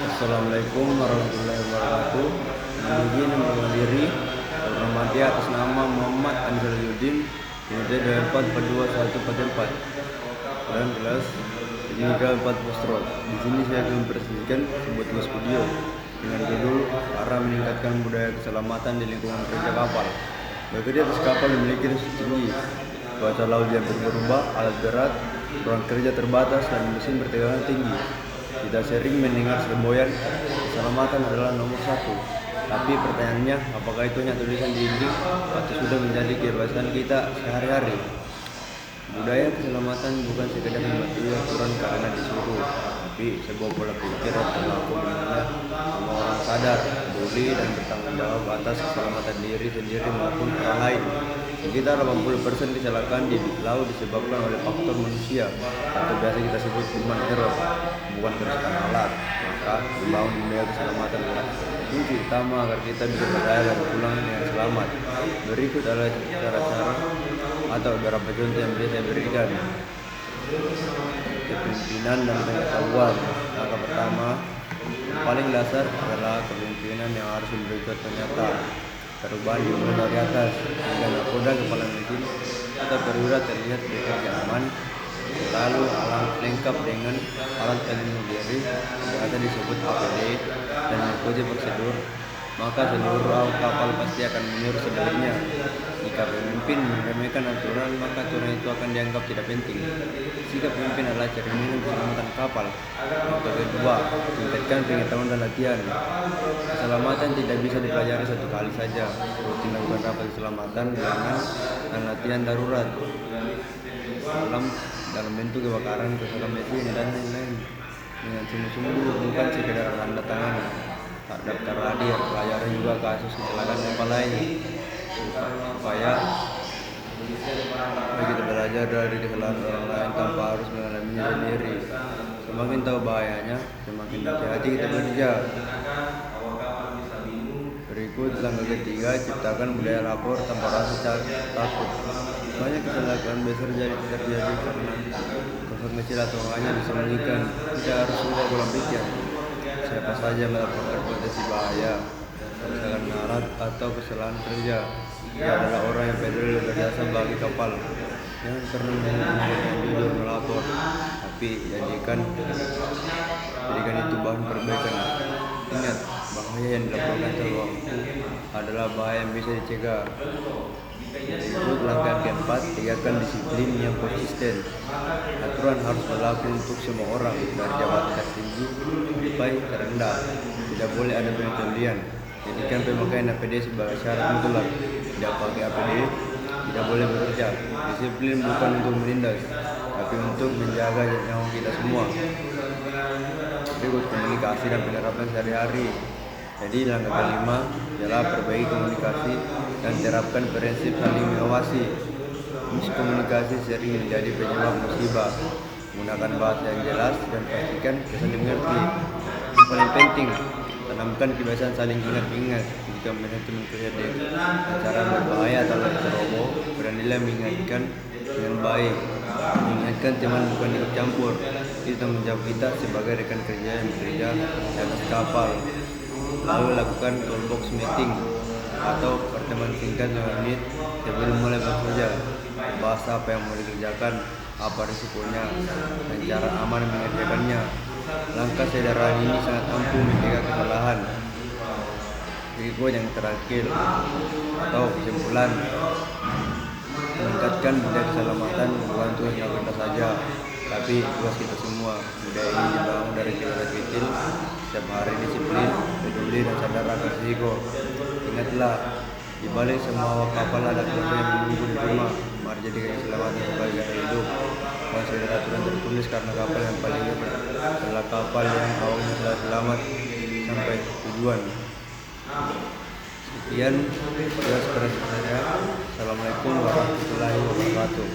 Assalamualaikum warahmatullahi wabarakatuh. Izin menghadiri Muhammadiyah atas nama Muhammad Anzal Yudin Unit 24421444 dan kelas Teknika 4 Postrol. Di sini saya akan mempresentasikan sebuah tugas video dengan judul cara meningkatkan budaya keselamatan di lingkungan kerja kapal. Bekerja atas kapal memiliki risiko tinggi, cuaca laut yang berubah, alat berat, ruang kerja terbatas, dan mesin bertegangan tinggi. Kita sering mendengar semboyan keselamatan adalah nomor satu. Tapi pertanyaannya, apakah itu hanya tulisan di dinding atau sudah menjadi kebiasaan kita sehari-hari? Budaya keselamatan bukan sekedar mematuhi aturan karena disuruh, tapi sebuah pola pikir yang berlaku di mana semua orang sadar, peduli, dan bertanggung jawab atas keselamatan diri sendiri maupun orang lain. Sekitar 80% kecelakaan di laut disebabkan oleh faktor manusia atau biasa kita sebut human error, bukan kerusakan alat. Maka membangun budaya keselamatan adalah kunci utama agar kita bisa berlayar dan pulang dengan selamat. Berikut adalah cara-cara atau beberapa contoh yang bisa saya berikan. Kepemimpinan dan pengetahuan. Langkah pertama, paling dasar adalah kepemimpinan yang harus memberi contoh nyata. Perubahan dimulai dari atas, hingga nakoda kepala mesin atau perwira terlihat bekerja aman, lalu alat lengkap dengan alat pelindung diri, biasa disebut APD, dan mengikuti prosedur, maka seluruh awak kapal pasti akan meniru sebaliknya. Jika pemimpin meremehkan aturan, maka aturan itu akan dianggap tidak penting. Sikap pemimpin adalah cerminan keselamatan kapal. Yang kedua, tingkatkan pengetahuan dan latihan. Keselamatan tidak bisa dipelajari satu kali saja. Rutin lakukan rapat keselamatan, bilangan, dan latihan darurat dalam bentuk kebakaran, kesalahan mesin, dan lain-lain. Dengan sungguh-sungguh, bukan sekedar tanda tangan. Daftar hadir, pelajari juga kasus kecelakaan kapal lain supaya kita belajar dari kesalahan orang lain tanpa harus mengalaminya sendiri. Semakin tahu bahayanya, semakin hati-hati kita bekerja. Berikut langkah ketiga, ciptakan budaya lapor tanpa rasa takut. Banyak kecelakaan besar terjadi karena kesalahan kecil atau hanya disembunyikan. Kita harus ubah pola pikir. Siapa saja melaporkan potensi bahaya, kesalahan alat atau kesalahan kerja. Dia adalah orang yang peduli dan berjasa bagi kapal. Jangan pernah yang jujur melapor, tapi jadikan itu bahan perbaikan. Ingat, bahaya yang dilaporkan sewaktu adalah bahaya yang bisa dicegah. Berikut langkah keempat, tegakkan disiplin yang konsisten. Aturan harus berlaku untuk semua orang, dari jabatan tertinggi sampai terendah. Tidak boleh ada pengecualian. Jadikan pemakaian APD sebagai syarat mutlak. Tidak pakai APD tidak boleh bekerja. Disiplin bukan untuk menindas, tapi untuk menjaga nyawa kita semua. Berikut komunikasi dan penerapan sehari-hari. Jadi langkah kelima adalah perbaiki komunikasi dan terapkan prinsip saling mengawasi. Miskomunikasi sering menjadi penyebab musibah. Gunakan bahasa yang jelas dan pastikan saling mengerti. Yang paling penting, tanamkan kebiasaan saling ingat-ingat. Jika manajemen kerja acara berbahaya atau ceroboh, beranilah mengingatkan dengan baik. Mengingatkan teman bukan ikut campur. Itu tanggung jawab kita sebagai rekan kerja yang bekerja di atas kapal. Lalu lakukan toolbox meeting atau pertemuan singkat 5 menit sebelum mulai bekerja. Bahas apa yang mau dikerjakan, apa risikonya, dan cara aman mengerjakannya. Langkah sederhana ini sangat ampuh mencegah kesalahan. Berikut yang terakhir atau kesimpulan, meningkatkan budaya keselamatan bukan tugas kita saja, tapi tugas kita semua. Budaya ini dibangun dari generasi kecil, setiap hari disiplin, peduli, dan sadar akan risiko. Ingatlah, di balik semua awak kapal ada keluarga yang menunggu di rumah. Mari jadikan keselamatan sebagai gaya hidup. Bukan sekedar aturan tertulis, karena kapal yang paling hebat adalah kapal yang awaknya telah selamat sampai tujuan. Sekian tugas saya. Assalamualaikum warahmatullahi wabarakatuh.